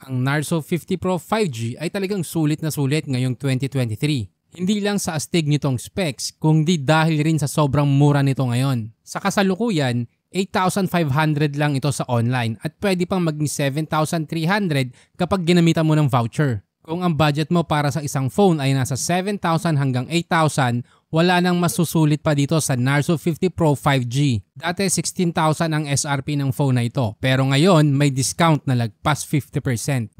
Ang Narzo 50 Pro 5G ay talagang sulit na sulit ngayong 2023. Hindi lang sa astig nitong specs, kundi dahil rin sa sobrang mura nito ngayon. Sa kasalukuyan, 8,500 lang ito sa online at pwede pang maging 7,300 kapag ginamitan mo ng voucher. Kung ang budget mo para sa isang phone ay nasa 7,000 hanggang 8,000, wala nang masusulit pa dito sa Narzo 50 Pro 5G. Dati 16,000 ang SRP ng phone na ito, pero ngayon may discount na lagpas 50%.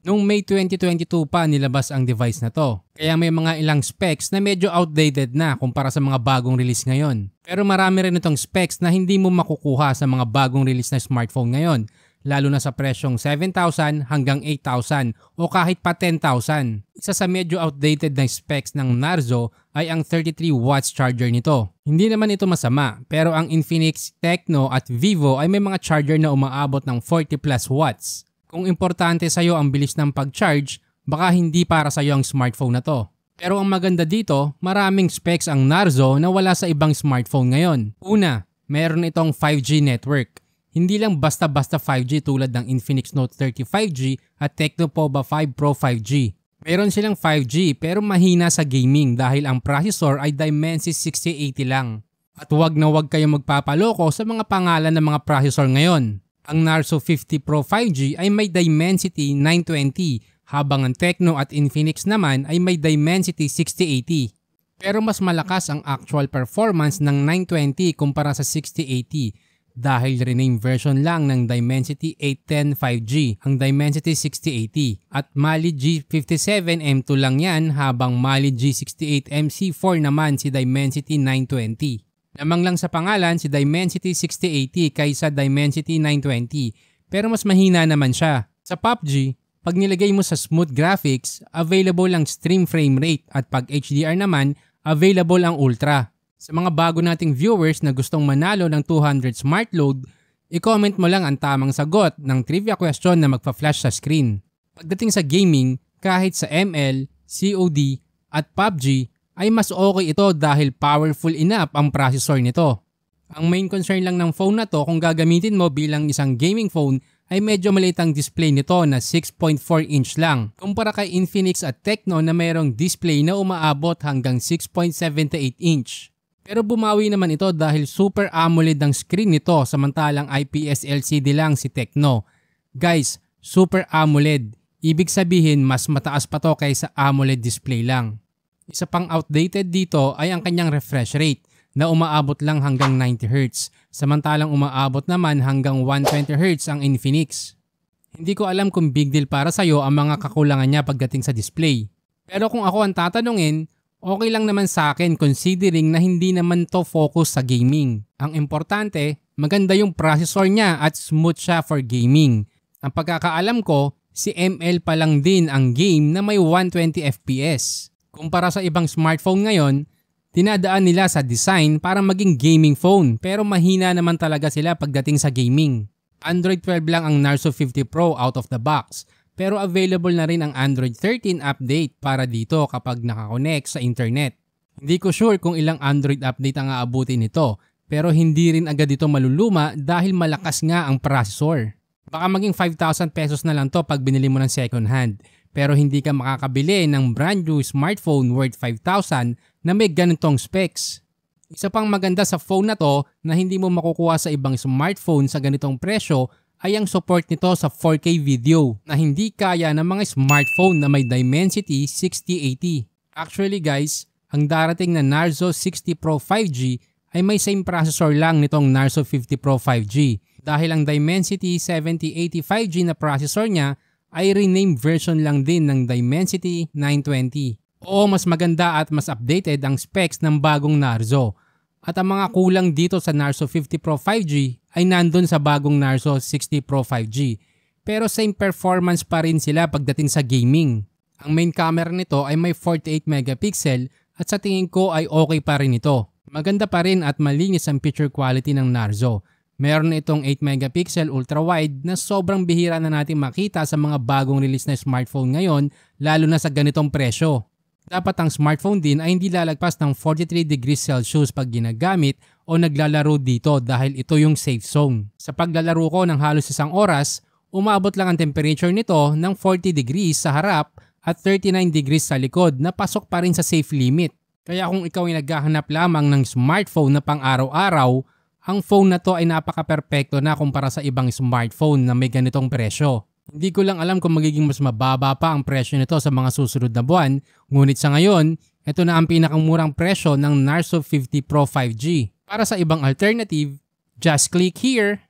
Noong May 2022 pa nilabas ang device na to, kaya may mga ilang specs na medyo outdated na kumpara sa mga bagong release ngayon. Pero marami rin itong specs na hindi mo makukuha sa mga bagong release na smartphone ngayon, lalo na sa presyong 7,000 hanggang 8,000 o kahit pa 10,000. Isa sa medyo outdated na specs ng Narzo ay ang 33 watts charger nito. Hindi naman ito masama, pero ang Infinix, Tecno at Vivo ay may mga charger na umaabot ng 40 plus watts. Kung importante sa'yo ang bilis ng pag-charge, baka hindi para sa'yo ang smartphone na to. Pero ang maganda dito, maraming specs ang Narzo na wala sa ibang smartphone ngayon. Una, meron itong 5G network. Hindi lang basta-basta 5G tulad ng Infinix Note 30 5G at Tecno Pova 5 Pro 5G. Meron silang 5G pero mahina sa gaming dahil ang processor ay Dimensity 6080 lang. At wag na wag kayong magpapaloko sa mga pangalan ng mga processor ngayon. Ang Narzo 50 Pro 5G ay may Dimensity 920 habang ang Tecno at Infinix naman ay may Dimensity 6080. Pero mas malakas ang actual performance ng 920 kumpara sa 6080. Dahil rename version lang ng Dimensity 810 5G ang Dimensity 6080 at Mali G57M2 lang yan habang Mali G68MC4 naman si Dimensity 920. Lamang lang sa pangalan si Dimensity 6080 kaysa Dimensity 920 pero mas mahina naman siya. Sa PUBG, pag nilagay mo sa smooth graphics, available ang stream frame rate at pag HDR naman, available ang ultra. Sa mga bago nating viewers na gustong manalo ng 200 smart load, i-comment mo lang ang tamang sagot ng trivia question na magpa-flash sa screen. Pagdating sa gaming, kahit sa ML, COD at PUBG ay mas okay ito dahil powerful enough ang processor nito. Ang main concern lang ng phone na to kung gagamitin mo bilang isang gaming phone ay medyo maliit ang display nito na 6.4 inch lang kumpara kay Infinix at Tecno na mayroong display na umaabot hanggang 6.78 inch. Pero bumawi naman ito dahil Super AMOLED ang screen nito samantalang IPS LCD lang si Tecno. Guys, Super AMOLED, ibig sabihin mas mataas pa to kaysa AMOLED display lang. Isa pang outdated dito ay ang kanyang refresh rate na umaabot lang hanggang 90Hz samantalang umaabot naman hanggang 120Hz ang Infinix. Hindi ko alam kung big deal para sa'yo ang mga kakulangan niya pagdating sa display. Pero kung ako ang tatanungin, okay lang naman sa akin considering na hindi naman to focus sa gaming. Ang importante, maganda yung processor niya at smooth siya for gaming. Ang pagkakaalam ko, si ML pa lang din ang game na may 120 FPS. Kumpara sa ibang smartphone ngayon, dinadaan nila sa design para maging gaming phone pero mahina naman talaga sila pagdating sa gaming. Android 12 lang ang Narzo 50 Pro out of the box. Pero available na rin ang Android 13 update para dito kapag nakakonect sa internet. Hindi ko sure kung ilang Android update ang aabutin nito, pero hindi rin agad ito maluluma dahil malakas nga ang processor. Baka maging 5,000 pesos na lang to pag binili mo ng second hand, pero hindi ka makakabili ng brand new smartphone worth 5,000 na may ganitong specs. Isa pang maganda sa phone na to na hindi mo makukuha sa ibang smartphone sa ganitong presyo ay ang support nito sa 4K video na hindi kaya ng mga smartphone na may Dimensity 6080. Actually guys, ang darating na Narzo 60 Pro 5G ay may same processor lang nitong Narzo 50 Pro 5G dahil ang Dimensity 7080 5G na processor niya ay rename version lang din ng Dimensity 920. Oo, mas maganda at mas updated ang specs ng bagong Narzo. At ang mga kulang dito sa Narzo 50 Pro 5G ay nandun sa bagong Narzo 60 Pro 5G. Pero same performance pa rin sila pagdating sa gaming. Ang main camera nito ay may 48 megapixel at sa tingin ko ay okay pa rin ito. Maganda pa rin at malinis ang picture quality ng Narzo. Meron itong 8 megapixel ultra-wide na sobrang bihira na natin makita sa mga bagong release na smartphone ngayon lalo na sa ganitong presyo. Dapat ang smartphone din ay hindi lalagpas ng 43 degrees Celsius pag ginagamit o naglalaro dito dahil ito yung safe zone. Sa paglalaro ko ng halos isang oras, Umabot lang ang temperature nito ng 40 degrees sa harap at 39 degrees sa likod na pasok pa rin sa safe limit. Kaya kung ikaw ay naghahanap lamang ng smartphone na pang araw-araw, ang phone na to ay napaka-perpekto na kumpara sa ibang smartphone na may ganitong presyo. Hindi ko lang alam kung magiging mas mababa pa ang presyo nito sa mga susunod na buwan, ngunit sa ngayon, ito na ang pinakamurang presyo ng Narzo 50 Pro 5G. Para sa ibang alternative, just click here.